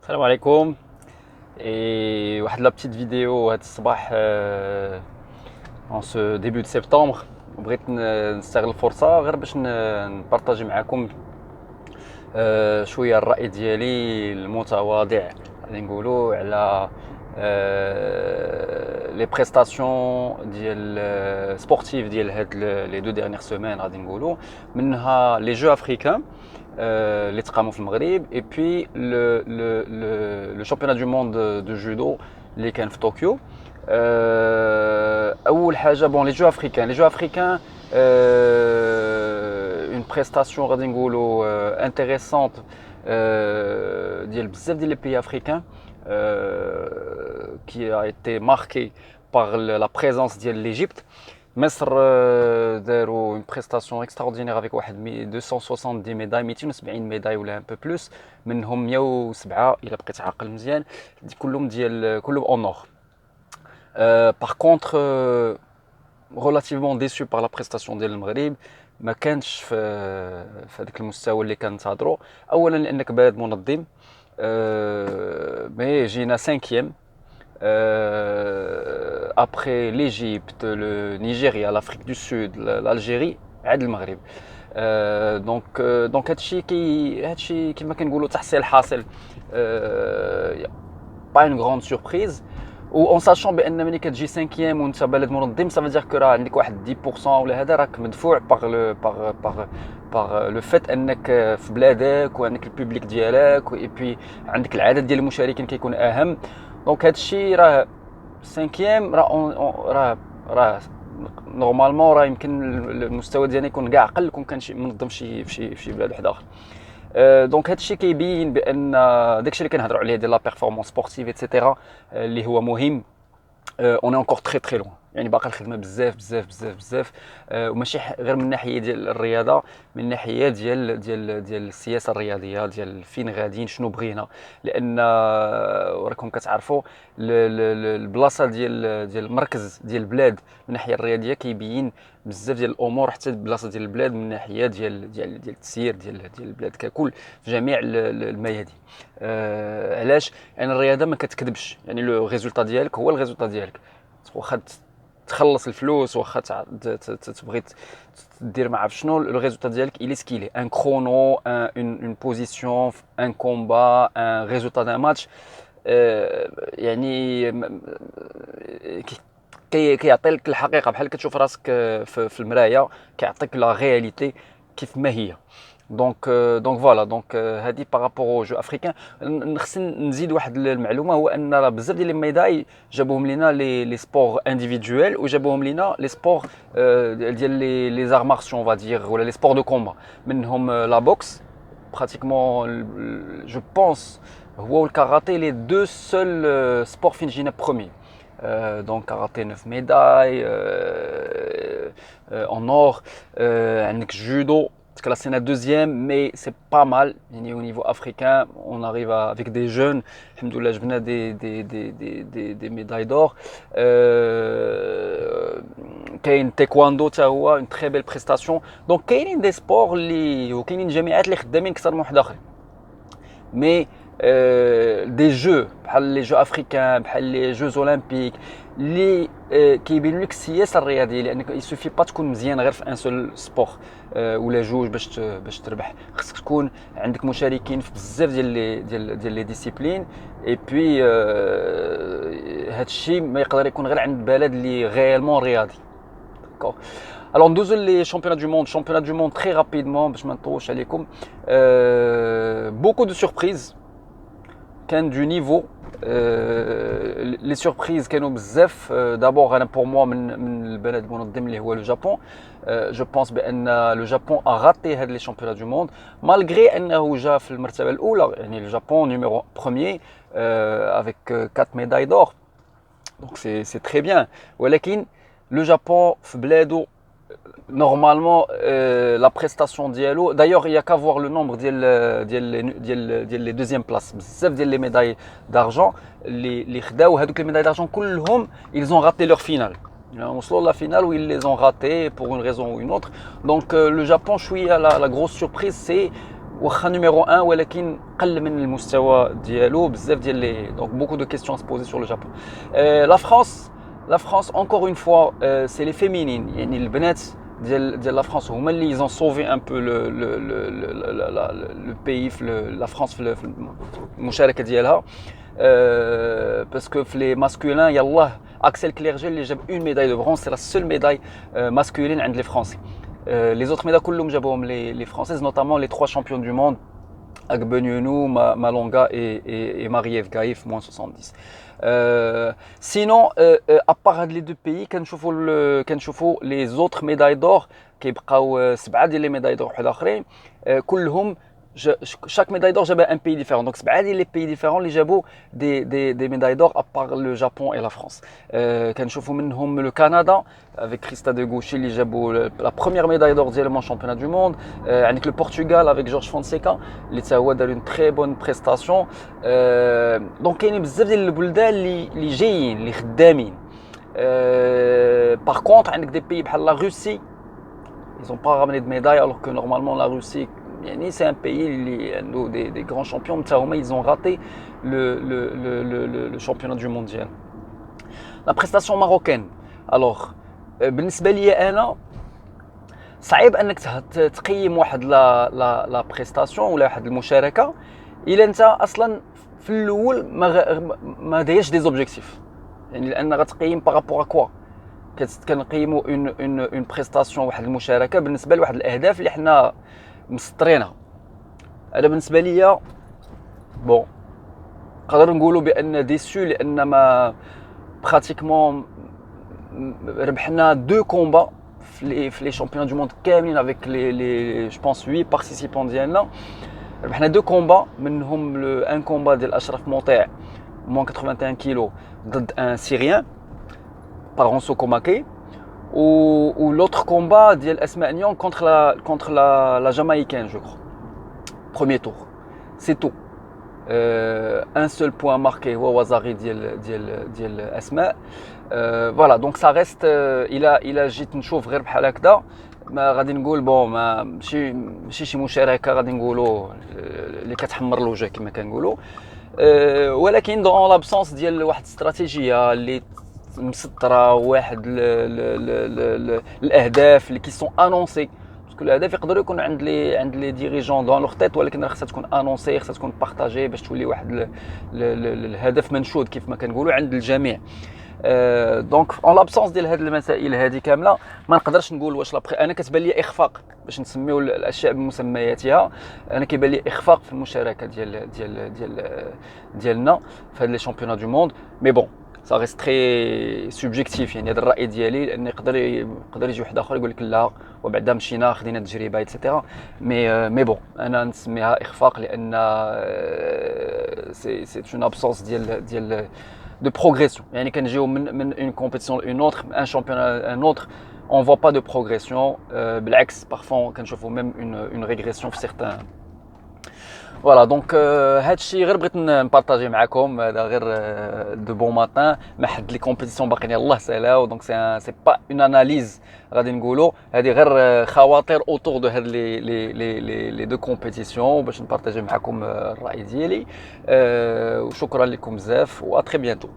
Salam alaikum. Et la petite vidéo en ce début de septembre. بغيت نستغل الفرصة غير باش نبارطاجي معكم شوية الرأي ديالي المتواضع غادي نقولوا على لي بريستاسيون ديال سبورتيف ديال هاد لي دو ديرنيير سيمين غادي نقولوا منها لي جو افريكان اللي تقاموا في المغرب اي بي لو شامبيونات دو موند دو جودو اللي كان في طوكيو. اول حاجه بون لي جو افريكان اون بريستاسيون غادي نقولوا انتريسونت ديال بزاف ديال لي بيي افريكان qui a été marqué par la présence de l'Égypte. مصر داروا une prestation extraordinaire avec واحد 270 médailles 270 médailles ولا un peu plus منهم 107 الا بقيت عاقل مزيان كلهم en or. Par contre relativement déçu par la prestation ديال المغرب ما كانش في هذاك المستوى اللي كنتظروا. اولا لانك بلد منظم مي جينا 5e après l'Égypte, le Nigeria, l'Afrique du Sud, l'Algérie عاد المغرب. دونك هادشي كيما كنقولوا تحصيل حاصل pas une grande surprise. و en sachant بان ملي كتجي 5e وانت بلد منظم ça veut dire que راه عندك واحد 10% ولا هذا راك مدفوع باغ لو فيت انك في بلادك وعندك البوبليك ديالك و بي عندك العدد ديال المشاركين كيكون اهم. دونك هادشي راه 5e راه نورمالمون راه يمكن المستوى ديالنا يكون كاع اقل كون كان شي منظم في شي بلاد واحد اخر. دونك هادشي كيبين بان داكشي اللي كنهضروا عليه ديال لا بيرفورمانس سبورتيف ايتترا اللي هو مهم. اون اي انكور تري لون يعني باقي الخدمه بزاف وماشي غير من ناحيه ديال الرياضه من ناحيه ديال السياسه الرياضيه ديال فين غاديين شنو بغينا. لان وراكم كتعرفوا البلاصه ديال المركز ديال البلاد من الناحيه الرياضيه كيبين بزاف ديال الامور حتى البلاصه ديال البلاد من ناحيه ديال التسيير ديال البلاد ككل في جميع الميادين. علاش؟ يعني الرياضه ما كتكذبش يعني لو ريزولطا ديالك هو الريزولطا ديالك واخا تخلص الفلوس واخا تبغي دير ما عرف شنو لو ريزولطا ديالك الي سكيلي ان كرونو اون بوزيسيون ان كومبا ان ريزولطا دان ماتش يعني كيعطي لك الحقيقه بحال كتشوف راسك في المرايه كيعطيك لا رياليتي كيف ما هي. دونك فوالا دونك هذه بارابور او جو افريكان. نخص نزيد واحد المعلومه هو ان راه بزاف ديال لي ميداي جابوهم لينا لي سبور انديفيدويل وجابوهم لينا لي سبور ديال لي زار مارسيون فادير ولا لي سبور دو كومبا منهم لا بوكس براتيكمون جو بونس هو والكاراتي لي دو سول سبور فين جينا بروميي. Donc karaté 9 médailles en or. عندك judo classé deuxième mais c'est pas mal. Au niveau africain on arrive avec des jeunes alhamdoulilah جبنا des médailles d'or. كاين taekwondo تا هو une très belle prestation. Donc كاينين des sports اللي وكاينين جامعات اللي خدامين اكثر من واحد اخر mais des jeux بحال لي جو افريكان بحال لي جوز اولمبيك اللي كيبين لك السياسه الرياضيه لانك يسوفي با تكون مزيان غير في ان سول سبور ولا جوج باش تربح. خصك تكون عندك مشاركين في بزاف ديال لي ديسيبلين اي بي هادشي ما يقدر يكون غير عند بلد اللي غيالمون رياضي. داكور Alors ندوزو لي championnat du monde très rapidement باش ما نطولش عليكم. Beaucoup de surprises كان du niveau. Les surprises كانوا بزاف. D'abord انا pour moi من البلد المنظم اللي هو الجابون. Je pense بان لو جابون a raté هاد لي championnats du monde malgré انه جا في المرتبه الاولى يعني الجابون numéro 1er avec 4 médailles d'or. Donc c'est très bien ولكن لو جابون في بلادو normalement la prestation diallo d'ailleurs il y a qu'à voir le nombre ديال les deuxième place بزاف ديال les médailles d'argent اللي خداو هذوك les médailles d'argent كلهم ils ont raté leur finale. وصلوا la finale où ils les ont raté pour une raison ou une autre. Donc le Japon شويه la grosse surprise c'est واخا numéro 1 ولكن قل من المستوى ديالو بزاف ديال لي دونك beaucoup de questions à se poser sur le Japon. La France encore une fois c'est les féminines يعني البنات ديال la France هما اللي ils ont sauvé un peu le pays la France في المشاركة ديالها parce que في les masculins يلاه Axel Clerget اللي جاب une médaille de bronze c'est la seule médaille masculine عند les Français. Les autres médailles كلهم جابوهم les Françaises, notamment les 3 champions du monde Agbenienou, Malonga et Marie-Ève Gaïf, moins 70. Sinon, à part les deux pays, كنشوفوا les autres médailles d'or كيبقاو 7 ديال les médailles d'or واحد اخرين كلهم chaque médaille d'or j'avais un pays différent. Donc c'est les pays différents les jabou des médailles d'or à part le Japon et la France. كنشوفوا منهم le Canada avec Christa de Gauchy اللي جابوا la première médaille d'or ديالهم en championnat du monde. عندك le Portugal avec Jorge Fonseca اللي تا هو دار une très bonne prestation. Donc كاينين بزاف ديال البلدان اللي جايين اللي خدامين. Par contre عندك des pays بحال la Russie ils n'ont pas ramené de médaille alors que normalement la Russie c'est un pays des grands champions, mais ils ont raté le championnat du mondial. La prestation marocaine. Alors, بالنسبة لي أنا صعيب أنك تقيم واحد لا بريستاسيون ولا واحد المشاركة إلا أنت أصلا في الأول ما دايرش دي زوبجيكتيف. يعني لأن غتقيم بارابور كوا كنقيموا اون بريستاسيون واحد المشاركة بالنسبة لواحد الأهداف اللي حنا مسطرينها. انا بالنسبه ليا بون نقدر نقولوا بان ديسو لان ما براتيكمون ربحنا 2 كومبا في لي شامبيون دو موند كاملين افيك لي جو بونس 8 بارتيسيبون ديالنا. ربحنا 2 كومبا منهم ان كومبا ديال اشرف مطيع موان 81 كيلو ضد ان سيريان بارونسو كوماكي ou l'autre combat ديال اسماء نيون contre la jamaïcaine je crois. Premier tour. C'est tout. Un seul point marqué هو وزاري ديال اسماء. Voilà donc ça reste il a جيت نشوف غير بحال هكذا ما غادي نقول بون ماشي شي مشاركه غادي نقولوا اللي كتحمر الوجه كما كنقولوا. ولكن دون لابسونس ديال واحد الاستراتيجيه اللي مسطره واحد الاهداف اللي كيسون انونسي باسكو الاهداف يقدروا يكون عند لي ديريجون دون لوغ تيت ولكن خاصها تكون انونسي خاصها تكون بارطاجي باش تولي واحد الهدف منشود كيف ما كنقولوا عند الجميع. دونك اون لابسونس ديال هاد المسائل هذه كامله ما نقدرش نقول واش انا كتبان لي اخفاق باش نسميو الاشياء بمسمياتها. انا كيبان لي اخفاق في المشاركه ديالنا في هاد لي شامبيونات دو موند. مي بون ça reste très subjectif يعني هذا الراي ديالي لان يقدر يجي واحد اخر يقول لك لا وبعدا مشينا خدينا التجربه ايتترا مي بون انا نسميها اخفاق لان سي اون ابسونس ديال de progression. يعني كنجيو من une compétition une autre un championnat un autre on voit pas de progression. بالعكس parfois كنشوفوا même une régression في certains. فوالا دونك هادشي غير بغيت نبارطاجي معكم. هذا غير دو بون ماتان ما حد لي كومبيتيسيون باقيين يلاه سالاو دونك سي با اون اناليز غادي نقولوا هذه غير خواطر اوتور دو هاد لي دو كومبيتيسيون باش نبارطاجي معكم الراي ديالي. وشكرا لكم بزاف و ا تري بيانتو.